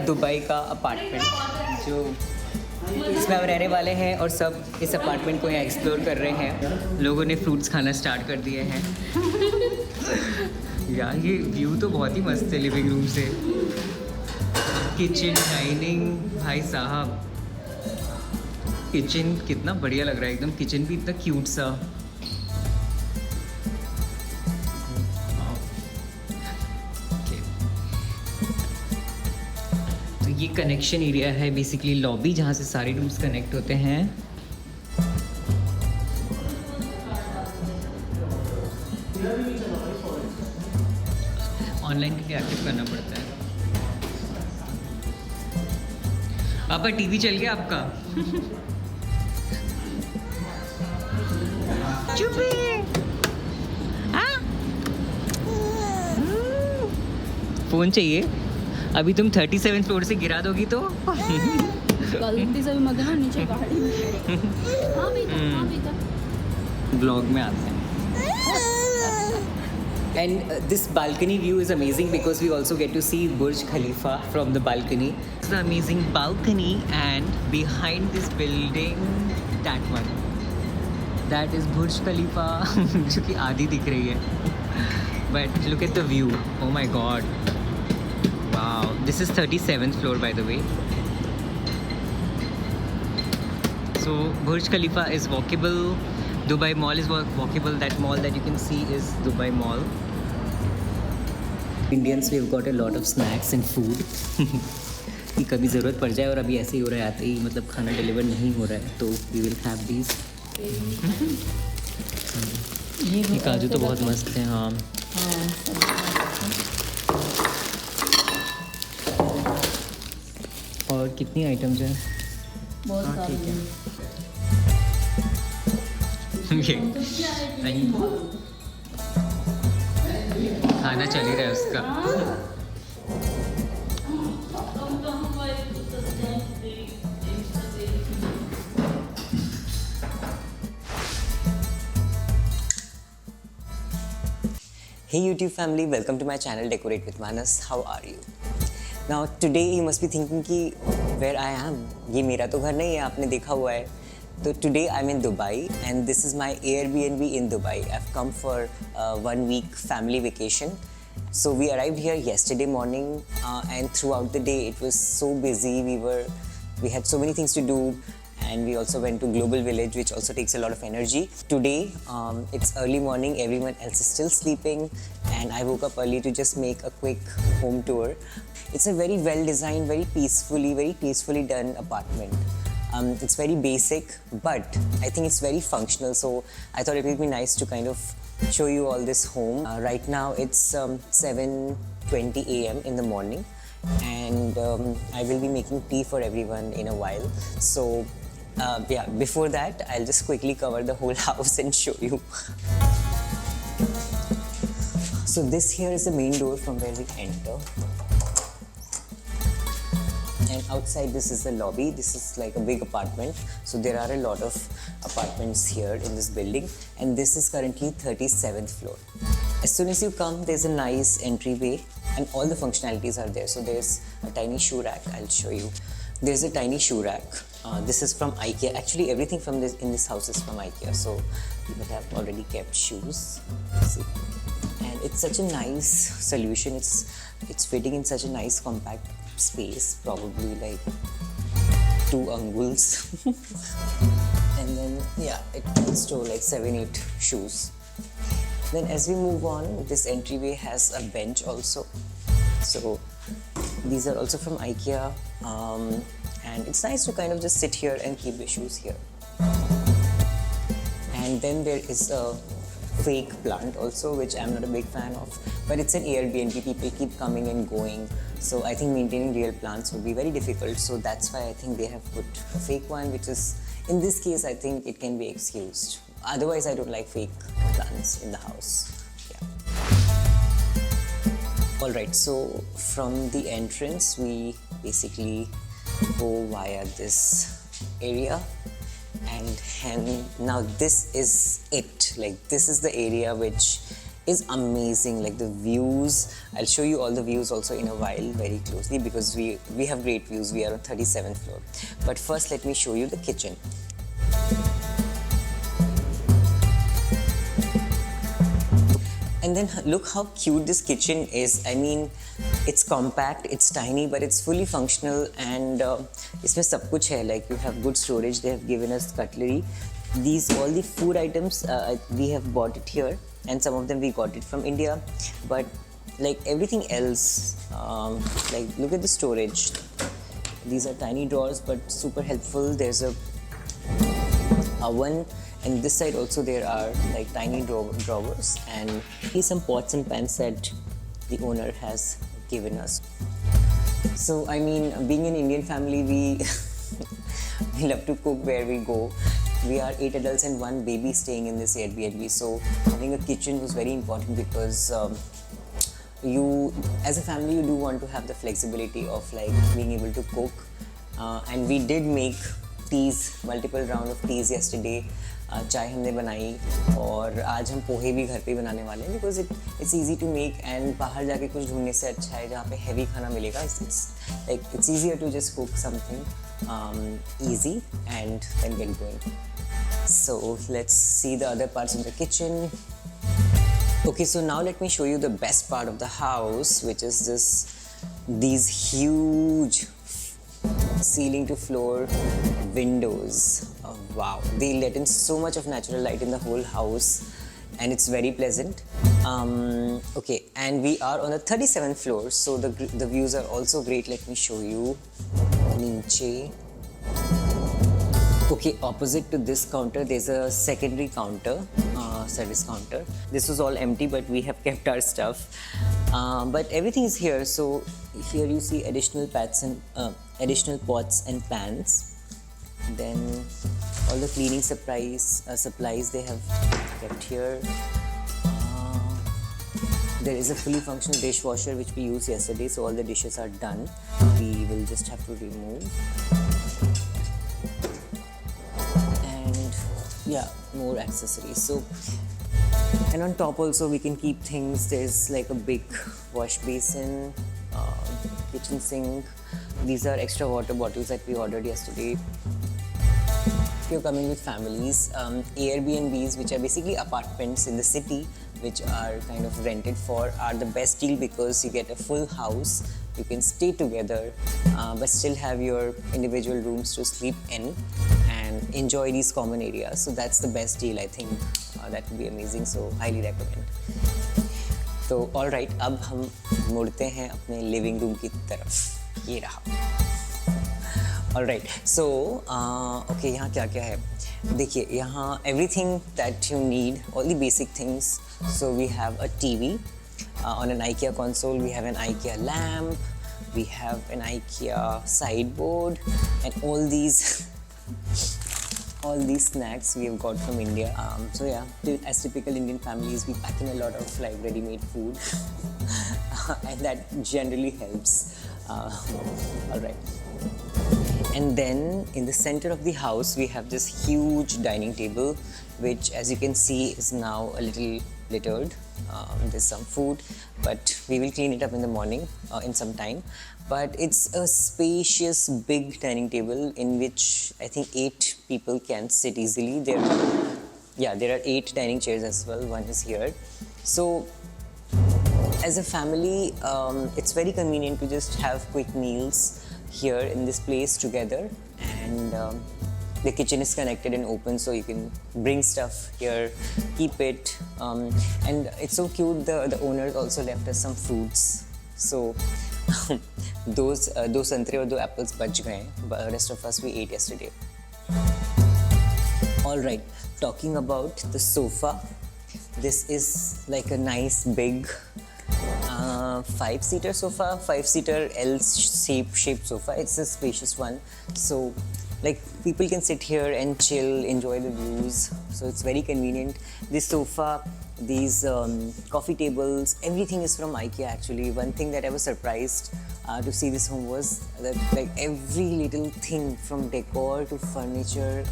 Dubai का apartment जो इसमें हम रहने वाले हैं और सब इस अपार्टमेंट को यहाँ एक्सप्लोर कर रहे हैं। लोगों ने फ्रूट्स खाना स्टार्ट कर दिए हैं। यार ये व्यू तो बहुत ही मस्त है लिविंग रूम से। किचन, डाइनिंग, भाई साहब किचन कितना बढ़िया लग रहा है एकदम। किचन भी इतना क्यूट सा। तो ये कनेक्शन एरिया है बेसिकली लॉबी, जहाँ से सारे रूम्स कनेक्ट होते हैं। ऑनलाइन के लिए एक्टिव करना पड़ता है। पापा टीवी चल गया आपका? चुप फोन चाहिए? अभी तुम 37 फ्लोर से गिरा दोगी तो गलती से भी मत ना नीचे गाड़ी में। हाँ बेटा ब्लॉग में आते हैं। And this balcony view is amazing because we also get to see Burj Khalifa from the balcony. It's an amazing balcony, and behind this building, that one, that is Burj Khalifa, जो कि आधी दिख रही है. But look at the view. Oh my God. Wow. This is 37th floor, by the way. So Burj Khalifa is walkable. Dubai Mall is walkable. That mall that you can see is Dubai Mall. Indians, we've got a lot of snacks and food. कि कभी ज़रूरत पड़ जाए, और अभी ऐसे ही हो रहा है, आते ही मतलब खाना डिलीवर नहीं हो रहा है, तो we will have these. ये काजू तो बहुत मस्त हैं। हाँ और कितनी आइटम्स हैं? बहुत ठीक है। खाना चल ही रहा है उसका। Hey YouTube family, welcome to my channel Decorate with Manas. How are you? Now today you must be thinking कि where I am, ये मेरा तो घर नहीं है, आपने देखा हुआ है। So today I'm in Dubai and this is my Airbnb in Dubai. I've come for a 1 week family vacation. So we arrived here yesterday morning and throughout the day it was so busy. We had so many things to do, and we also went to Global Village, which also takes a lot of energy. Today it's early morning, everyone else is still sleeping, and I woke up early to just make a quick home tour. It's a very well designed, very peacefully done apartment. It's very basic, but I think it's very functional, so I thought it would be nice to kind of show you all this home. Right now it's 7:20 a.m. in the morning, and I will be making tea for everyone in a while. So yeah, before that I'll just quickly cover the whole house and show you. So this here is the main door from where we enter. And outside this is the lobby. This is like a big apartment, so there are a lot of apartments here in this building, and this is currently 37th floor. As soon as you come, there's a nice entryway and all the functionalities are there. So there's a tiny shoe rack, I'll show you. There's a tiny shoe rack. This is from IKEA. Actually everything from in this house is from IKEA, so people have already kept shoes. See? And it's such a nice solution. It's fitting in such a nice compact space, probably like 2 anguls. And then yeah, it can store like 7-8 shoes. Then as we move on, this entryway has a bench also. So these are also from IKEA, and it's nice to kind of just sit here and keep the shoes here. And then there is a fake plant also, which I'm not a big fan of, but it's an Airbnb, people keep coming and going, so I think maintaining real plants would be very difficult, so that's why I think they have put a fake one, which is, in this case I think it can be excused. Otherwise I don't like fake plants in the house. Yeah. Alright, so from the entrance we basically go via this area, and now this is it, like this is the area which is amazing. Like the views, I'll show you all the views also in a while very closely, because we have great views. We are on 37th floor. But first let me show you the kitchen. And then look how cute this kitchen is. I mean, it's compact, it's tiny, but it's fully functional, and इसमें सब कुछ है. Like you have good storage. They have given us cutlery. These all the food items we have bought it here, and some of them we got it from India. But like everything else, like look at the storage. These are tiny drawers, but super helpful. There's a oven. And this side also there are like tiny drawers, and here's some pots and pans that the owner has given us. So I mean, being an Indian family, we love to cook where we go. We are 8 adults and 1 baby staying in this Airbnb. So having a kitchen was very important, because you as a family you do want to have the flexibility of like being able to cook. And we did make teas, multiple round of teas yesterday. चाय हमने बनाई, और आज हम पोहे भी घर पे बनाने वाले हैं, because it's easy to make, and बाहर जाके कुछ ढूंढने से अच्छा है जहाँ पे हैवी खाना मिलेगा. It's easier to just cook something easy and then get going. So let's see the other parts of the kitchen. Okay, so now let me show you the best part of the house, which is these huge ceiling to floor windows. Oh, wow, they let in so much of natural light in the whole house, and it's very pleasant. Okay, and we are on the 37th floor, so the views are also great. Let me show you. Niche. Okay, opposite to this counter, there's a secondary counter, service counter. This was all empty, but we have kept our stuff. But everything is here. So here you see additional pots and pans. Then all the cleaning supplies they have kept here. There is a fully functional dishwasher which we used yesterday, so all the dishes are done. We will just have to remove. Yeah, more accessories. So, and on top also we can keep things. There's like a big wash basin, kitchen sink. These are extra water bottles that we ordered yesterday. If you're coming with families, Airbnbs, which are basically apartments in the city, which are kind of rented for, are the best deal, because you get a full house. You can stay together, but still have your individual rooms to sleep in and enjoy these common areas. So that's the best deal, I think. That would be amazing. So highly recommend. So all right, अब हम मुड़ते हैं अपने living room की तरफ. ये रहा. All right. So okay, यहाँ क्या क्या है? देखिए, यहाँ everything that you need, all the basic things. So we have a TV. On an IKEA console, we have an IKEA lamp, we have an IKEA sideboard, and all these snacks we have got from India. So yeah, as typical Indian families, we pack in a lot of like ready-made food, and that generally helps. All right. And then in the center of the house, we have this huge dining table, which, as you can see, is now a little littered. There's some food, but we will clean it up in the morning, in some time. But it's a spacious, big dining table in which I think 8 people can sit easily. There are 8 dining chairs as well. One is here. So as a family, it's very convenient to just have quick meals here in this place together, and the kitchen is connected and open, so you can bring stuff here, keep it, and it's so cute. The owners also left us some fruits, so those संतरे और 2 apples बच गए. But rest of us we ate yesterday. All right, talking about the sofa, this is like a nice big 5-seater sofa, 5-seater L-shaped sofa. It's a spacious one, so like people can sit here and chill, enjoy the views. So it's very convenient. This sofa, these coffee tables, everything is from IKEA actually. One thing that I was surprised to see this home was that like every little thing, from decor to furniture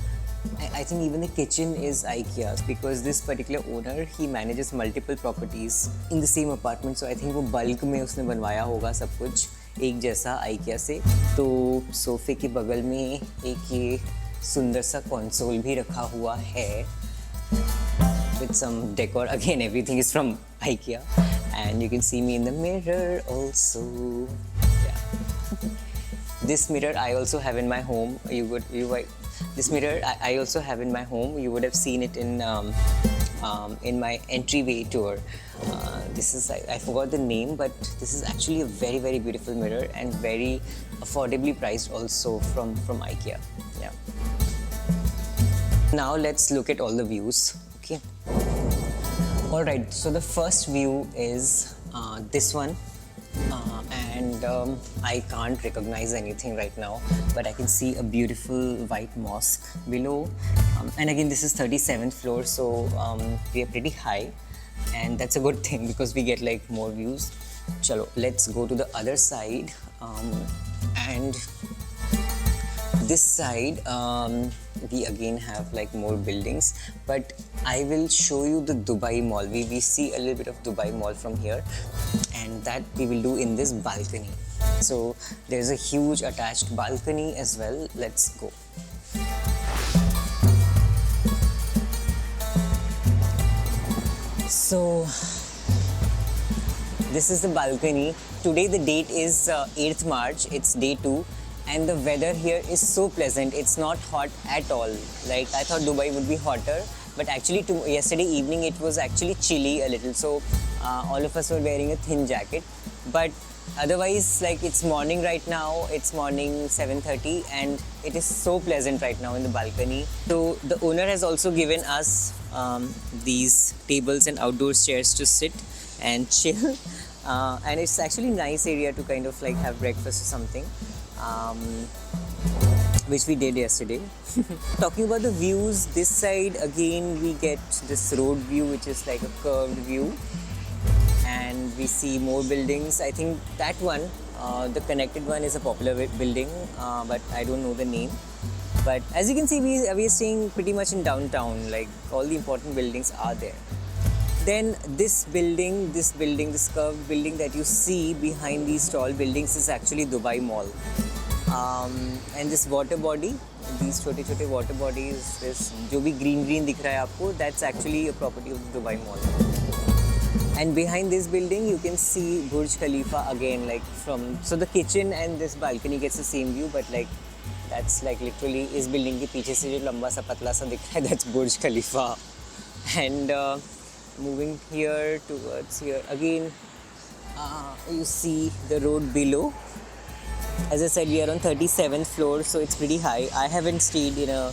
I think even the kitchen is IKEA because this particular owner he manages multiple properties in the same apartment. So I think वो bulk में उसने बनवाया होगा सब कुछ एक जैसा IKEA से. तो सोफे के बगल में एक ये सुंदर सा कंसोल भी रखा हुआ है with some decor. Again, everything is from IKEA, and you can see me in the mirror also. Yeah. This mirror I also have in my home. This mirror I also have in my home. You would have seen it in my entryway tour. This is I forgot the name, but this is actually a very very beautiful mirror and very affordably priced also from IKEA. Yeah. Now let's look at all the views. Okay. Alright, so the first view is this one, and I can't recognize anything right now, but I can see a beautiful white mosque below, and again this is 37th floor, so we are pretty high, and that's a good thing because we get like more views. Chalo, let's go to the other side, and this side we again have like more buildings, but I will show you the Dubai Mall. We see a little bit of Dubai Mall from here, and that we will do in this balcony. So there's a huge attached balcony as well. Let's go. So this is the balcony. Today the date is 8th March. It's day 2. And the weather here is so pleasant. It's not hot at all. Like I thought Dubai would be hotter, but actually yesterday evening it was actually chilly a little. So all of us were wearing a thin jacket. But otherwise, like it's morning right now. It's morning 7:30, and it is so pleasant right now in the balcony. So the owner has also given us these tables and outdoor chairs to sit and chill. And it's actually a nice area to kind of like have breakfast or something. Which we did yesterday. Talking about the views, this side again we get this road view, which is like a curved view, and we see more buildings. I think that one, the connected one, is a popular building, but I don't know the name. But as you can see, we are staying pretty much in downtown. Like all the important buildings are there. Then this building, this curved building that you see behind these tall buildings is actually Dubai Mall. And this water body, these छोटे water bodies, this जो भी green दिख रहा है आपको, that's actually a property of the Dubai Mall. And behind this building, you can see Burj Khalifa again, like from, so the kitchen and this balcony gets the same view, but like that's like literally इस building के पीछे से जो लंबा सा पतला सा दिख रहा है, that's Burj Khalifa. And moving here towards here again, you see the road below. As I said, we are on 37th floor, so it's pretty high. I haven't stayed in a...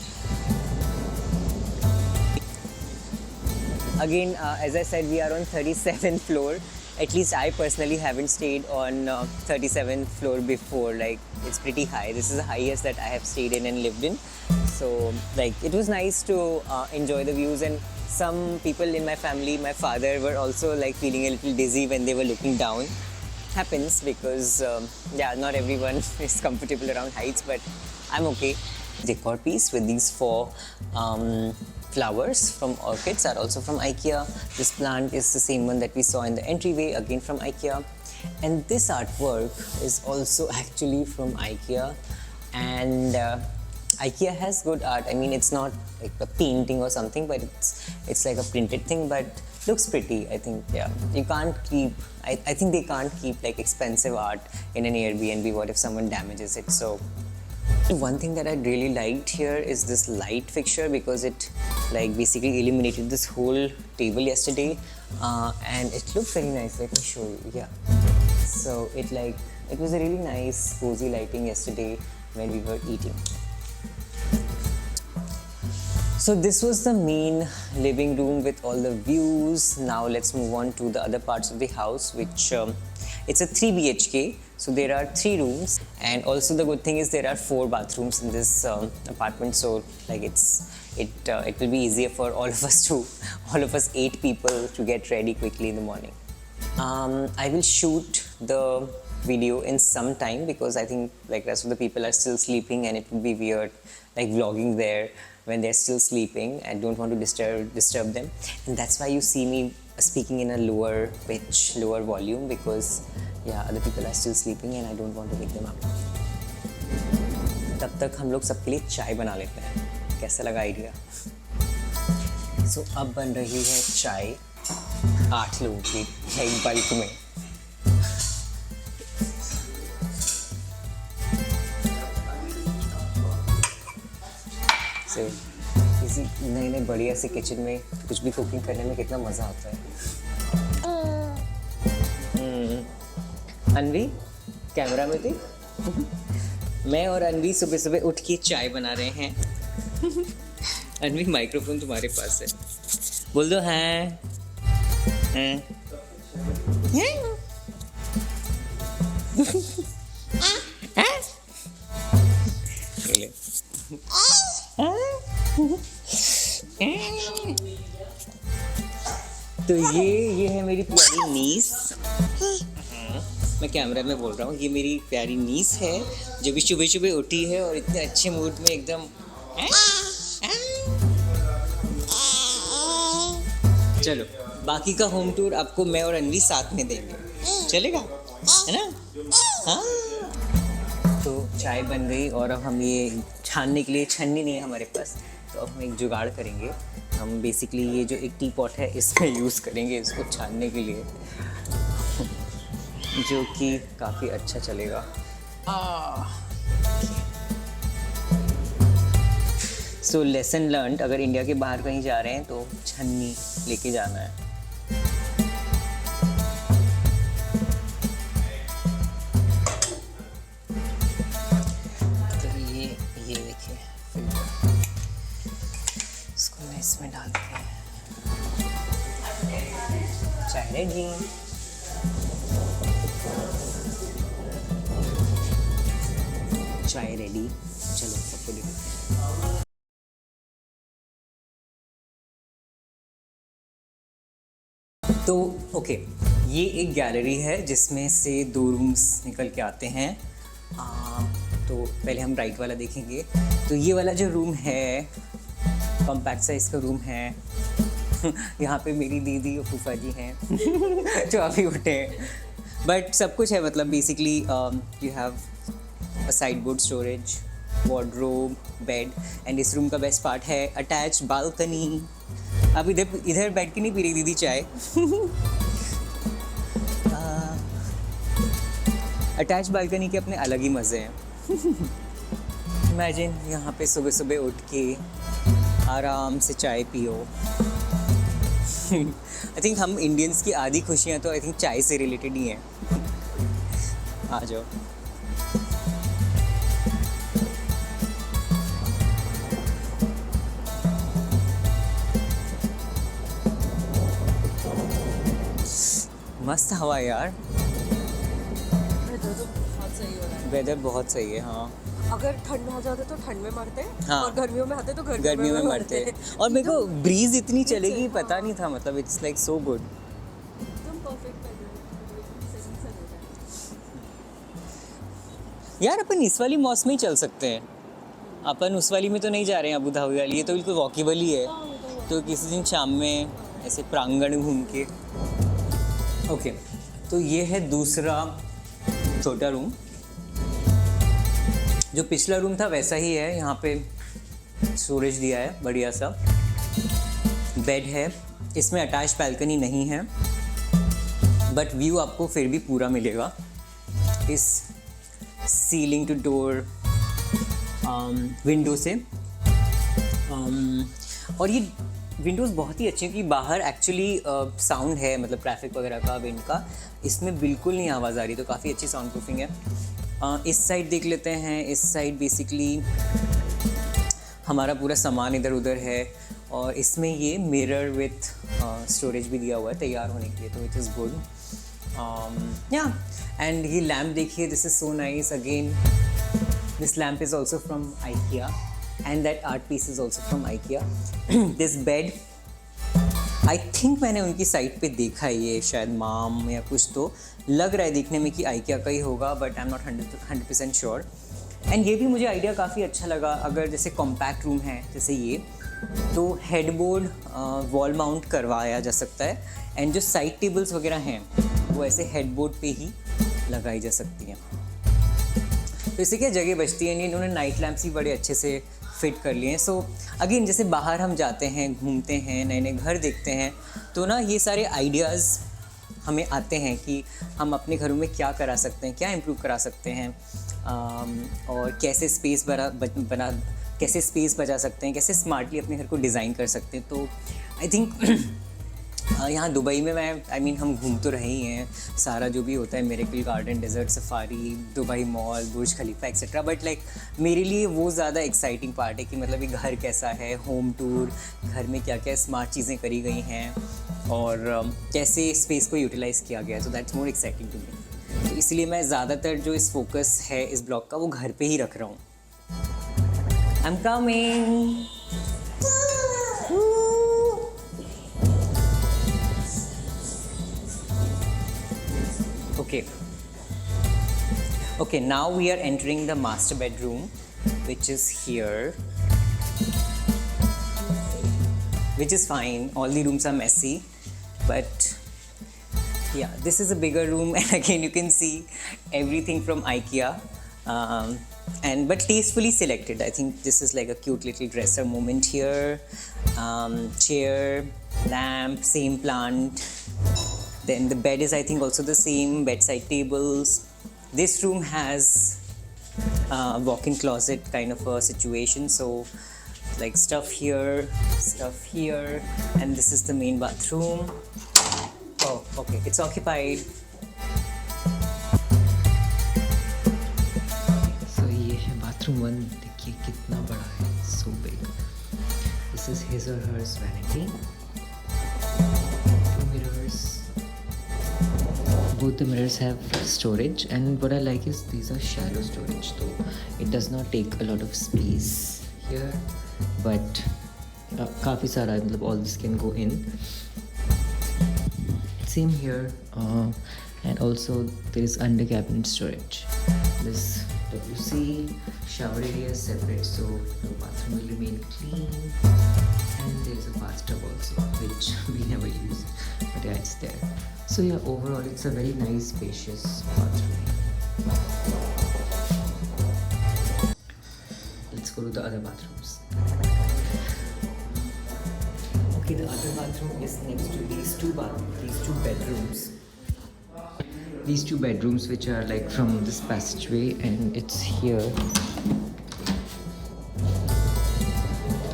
Again, as I said, we are on 37th floor. At least I personally haven't stayed on 37th floor before. Like, it's pretty high. This is the highest that I have stayed in and lived in. So, like, it was nice to enjoy the views, and some people in my family, my father, were also like feeling a little dizzy when they were looking down. Happens because yeah, not everyone is comfortable around heights, but I'm okay. Decor piece with these 4 flowers from orchids are also from IKEA. This plant is the same one that we saw in the entryway, again from IKEA. And this artwork is also actually from IKEA. And IKEA has good art. I mean, it's not like a painting or something, but it's like a printed thing, but looks pretty. I think, yeah, you can't keep, I think they can't keep like expensive art in an Airbnb. What if someone damages it? So one thing that I really liked here is this light fixture, because it like basically illuminated this whole table yesterday, and it looked very nice. Let me show you. Yeah, so it was a really nice cozy lighting yesterday when we were eating. So this was the main living room with all the views. Now let's move on to the other parts of the house, which it's a 3 BHK. So there are 3 rooms, and also the good thing is there are 4 bathrooms in this apartment. So like it will be easier for all of us 8 people to get ready quickly in the morning. I will shoot the video in some time because I think like rest of the people are still sleeping and it would be weird like vlogging there when they're still sleeping and don't want to disturb them, and that's why you see me speaking in a lower pitch, lower volume because yeah other people are still sleeping and I don't want to wake them up. तब तक हम लोग सबके लिए चाय बना लेते हैं. कैसा लगा आइडिया? सो अब बन रही है चाय 8 लोगों की एक बल्क में. So, किसी नए नए बढ़िया से किचन में कुछ भी कुकिंग करने में कितना मज़ा आता है. अनवी कैमरा में थी. मैं और अनवी सुबह सुबह उठ के चाय बना रहे हैं. अनवी माइक्रोफोन तुम्हारे पास है, बोल दो हैं. तो ये है मेरी प्यारी नीस. मैं कैमरा में बोल रहा हूँ, ये मेरी प्यारी नीस है जो भी सुबह सुबह उठी है और इतने अच्छे मूड में एकदम. चलो बाकी का होम टूर आपको मैं और अनवी साथ में देंगे, चलेगा है ना? हाँ. तो चाय बन गई और अब हम ये छानने के लिए, छन्नी नहीं है हमारे पास, तो अब हम एक जुगाड़ करेंगे. हम बेसिकली ये जो एक टी पॉट है इसमें यूज़ करेंगे इसको छानने के लिए, जो कि काफ़ी अच्छा चलेगा. सो लेसन लर्नड, अगर इंडिया के बाहर कहीं जा रहे हैं तो छन्नी लेके जाना है. तो ये देखिए इसको मैं इसमें डालते हैं. चाय रेडी. चाय रेडी. चलो सबको दिखाते हैं. तो ओके, ये एक गैलरी है जिसमें से 2 रूम्स निकल के आते हैं. तो पहले हम राइट वाला देखेंगे. तो ये वाला जो रूम है कॉम्पैक्ट साइज का रूम है. यहाँ पे मेरी दीदी और फूफा जी हैं जो अभी उठे हैं. बट सब कुछ है, मतलब basically you have a side board storage, wardrobe, bed. And इस रूम का बेस्ट पार्ट है अटैच बालकनी. अब इधर बैठ के नहीं पी रही दीदी चाय. अटैच बालकनी के अपने अलग ही मज़े हैं. इमेजिन यहाँ पे सुबह सुबह उठ के आराम से चाय पियो. आई थिंक हम इंडियंस की आधी खुशियाँ तो आई थिंक चाय से रिलेटेड ही हैं. आ जाओ. मस्त हवा यार. वेदर तो बहुत सही हो रहा है. वेदर बहुत सही है. हाँ, अगर ठंड में आ जाते तो ठंड में मरते, हाँ. और गर्मियों में आते तो गर्मियों में मरते. और मेरे को ब्रीज इतनी चलेगी हाँ. पता नहीं था, मतलब इट्स लाइक सो गुड. एकदम परफेक्ट यार अपन इस वाली मौसम में ही चल सकते हैं. अपन उस वाली में तो नहीं जा रहे हैं अबू धाबी वाली. ये तो बिल्कुल वॉकेबल ही है. तो किसी दिन शाम में ऐसे प्रांगण घूम के. ओके, तो ये है दूसरा छोटा रूम. जो पिछला रूम था वैसा ही है. यहाँ पे स्टोरेज दिया है बढ़िया सा. बेड है. इसमें अटैच बालकनी नहीं है बट व्यू आपको फिर भी पूरा मिलेगा इस सीलिंग टू डोर विंडो से. और ये विंडोज़ बहुत ही अच्छे हैं कि बाहर एक्चुअली साउंड है, मतलब ट्रैफिक वगैरह का, विंड का. इसमें बिल्कुल नहीं आवाज़ आ रही, तो काफ़ी अच्छी साउंड प्रूफिंग है. इस साइड देख लेते हैं. इस साइड बेसिकली हमारा पूरा सामान इधर उधर है. और इसमें ये मिरर विथ स्टोरेज भी दिया हुआ है तैयार होने के लिए, तो इट इज़ गुड. या एंड ये लैम्प देखिए, this is so nice. Again this lamp is also from IKEA. And that art piece is also from IKEA. This bed I think मैंने उनकी साइट पे देखा है ये, शायद माम या कुछ, तो लग रहा है देखने में कि आइकिया का ही होगा, but I am not 100% sure. And ये भी मुझे आइडिया काफ़ी अच्छा लगा। अगर जैसे कॉम्पैक्ट रूम है जैसे ये, तो हेडबोर्ड वॉल माउंट करवाया जा सकता है, एंड जो साइड टेबल्स वगैरह हैं वो ऐसे हेडबोर्ड पे ही लगाई जा सकती हैं। तो इससे क्या जगह बचती है। इन्होंने नाइट लैम्प्स भी बड़े अच्छे से फिट कर लिए हैं। सो अगेन जैसे बाहर हम जाते हैं, घूमते हैं, नए नए घर देखते हैं, तो ना ये सारे आइडियाज़ हमें आते हैं कि हम अपने घरों में क्या करा सकते हैं, क्या इम्प्रूव करा सकते हैं, और कैसे स्पेस बचा सकते हैं, कैसे स्मार्टली अपने घर को डिज़ाइन कर सकते हैं। तो आई थिंक यहाँ दुबई में हम घूम तो रहे ही हैं, सारा जो भी होता है, Miracle Garden, Desert Safari, Dubai Mall, Burj Khalifa etcetera, but like मेरे लिए वो ज़्यादा एक्साइटिंग पार्ट है कि मतलब ये घर कैसा है, होम टूर, घर में क्या क्या स्मार्ट चीज़ें करी गई हैं और कैसे स्पेस को यूटिलाइज़ किया गया है। So that's more exciting to me. तो इसलिए मैं ज़्यादातर जो इस फोकस है इस ब्लॉग का वो घर पे ही रख रहा हूँ। I am coming. Okay, now we are entering the master bedroom, which is here, which is fine. All the rooms are messy, but yeah, this is a bigger room, and again you can see everything from IKEA, but tastefully selected. I think this is like a cute little dresser moment here. Chair, lamp, same plant. Then the bed is, I think, also the same, bedside tables. This room has a walk-in closet kind of a situation, so like stuff here, and this is the main bathroom. Oh, okay, it's occupied. So ये है bathroom 1, देखिए कितना बड़ा है, so big. This is his or hers vanity. Both the mirrors have storage, and what I like is these are shallow storage, so it does not take a lot of space here, but काफ़ी सारा मतलब all this can go in. Same here, and also there is under cabinet storage. This WC shower area is separate, so the bathroom will remain clean, and there is a bathtub also, which we never use, but yeah, it's there. So yeah, overall it's a very nice spacious bathroom. Let's go to the other bathrooms. Okay, the other bathroom is next to these two bedrooms. These two bedrooms, which are like from this passageway, and it's here.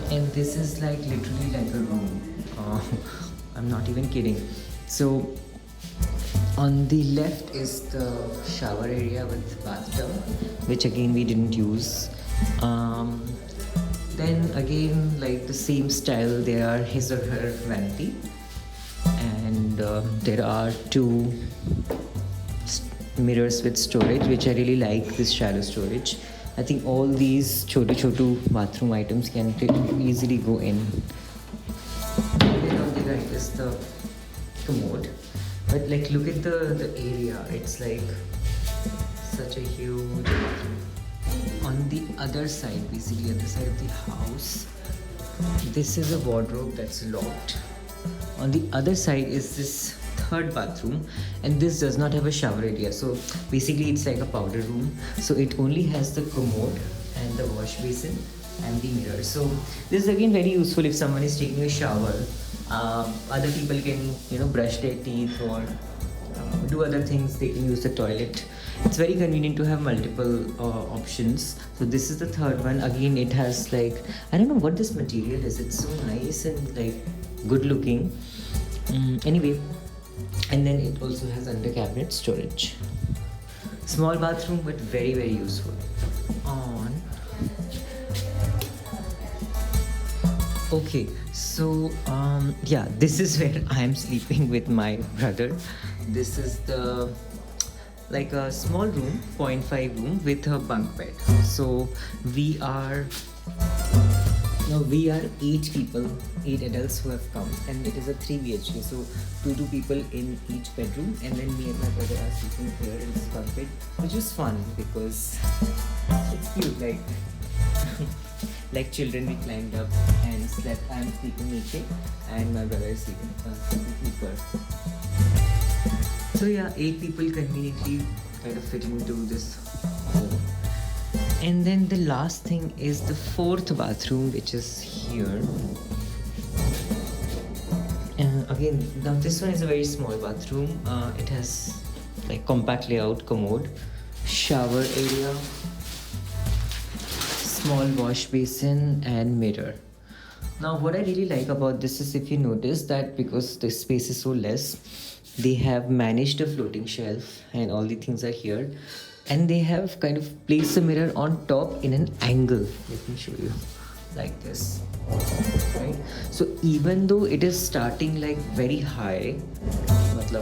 And this is like literally like a room. I'm not even kidding. So on the left is the shower area with bathtub, which again we didn't use. Then again, like the same style, there are his or her vanity, and there are two mirrors with storage, which I really like, this shallow storage. I think all these chotu bathroom items can easily go in. Then on the right is the commode. But like look at the area, it's like such a huge bathroom. On the other side, basically other side of the house, this is a wardrobe that's locked. On the other side is this third bathroom, and this does not have a shower area, so basically it's like a powder room. So it only has the commode and the wash basin and the mirror. So this is again very useful if someone is taking a shower. Other people can brush their teeth or do other things. They can use the toilet. It's very convenient to have multiple options. So this is the third one. Again, it has like, I don't know what this material is. It's so nice and like good looking. Anyway, and then it also has under cabinet storage. Small bathroom, but very, very useful. Okay, so yeah, this is where I am sleeping with my brother. This is the like a small room, 0.5 room with a bunk bed. So we are Now we are 8 people, 8 adults who have come, and it is a 3 BHK. So 2 people in each bedroom, and then me and my brother are sleeping here in this bunk bed, which is fun because it's cute. Like children, we climbed up and slept. I'm sleeping niche, and my brother is sleeping upper. So yeah, 8 people conveniently kind of fit into this home. And then the last thing is the 4th bathroom, which is here. Again, now this one is a very small bathroom. It has like compact layout, commode, shower area, small wash basin, and mirror. Now what I really like about this is, if you notice that because the space is so less, they have managed a floating shelf and all the things are here. And they have kind of placed the mirror on top in an angle. Let me show you. Like this. Right? So even though it is starting like very high,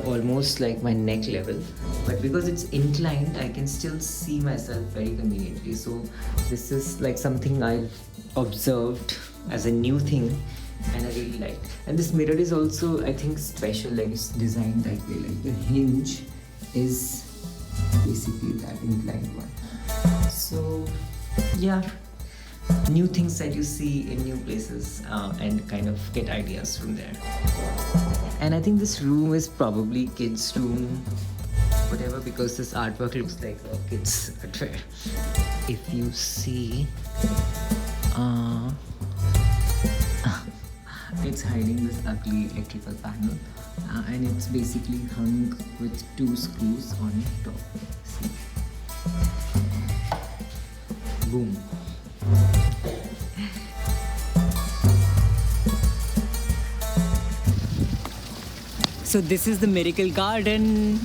almost like my neck level, but because it's inclined, I can still see myself very conveniently. So this is like something I've observed as a new thing, and I really like. And this mirror is also, I think, special. Like it's designed that way. Like the hinge is basically that inclined one. So yeah, new things that you see in new places, and kind of get ideas from there. And I think this room is probably kids room, whatever, because this artwork looks like a kids atmosphere. If you see, it's hiding this ugly electrical panel, and it's basically hung with 2 screws on top. See? Boom. So this is the miracle garden.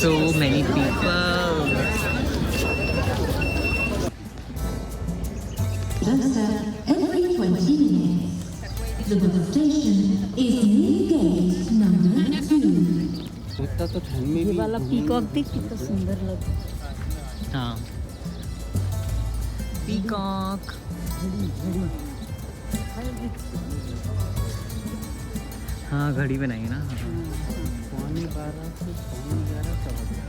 So many people. Just every 20 minutes. The bus station is New Gate number 2. इतना तो ठंड में ये भी वाला peacock देख कितना सुंदर लग रहा हाँ, पीकॉक. हाँ, घड़ी बनाई ना. 11:15 से 11:15 का बजे.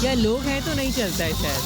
क्या लोग हैं तो नहीं चलता है शायद.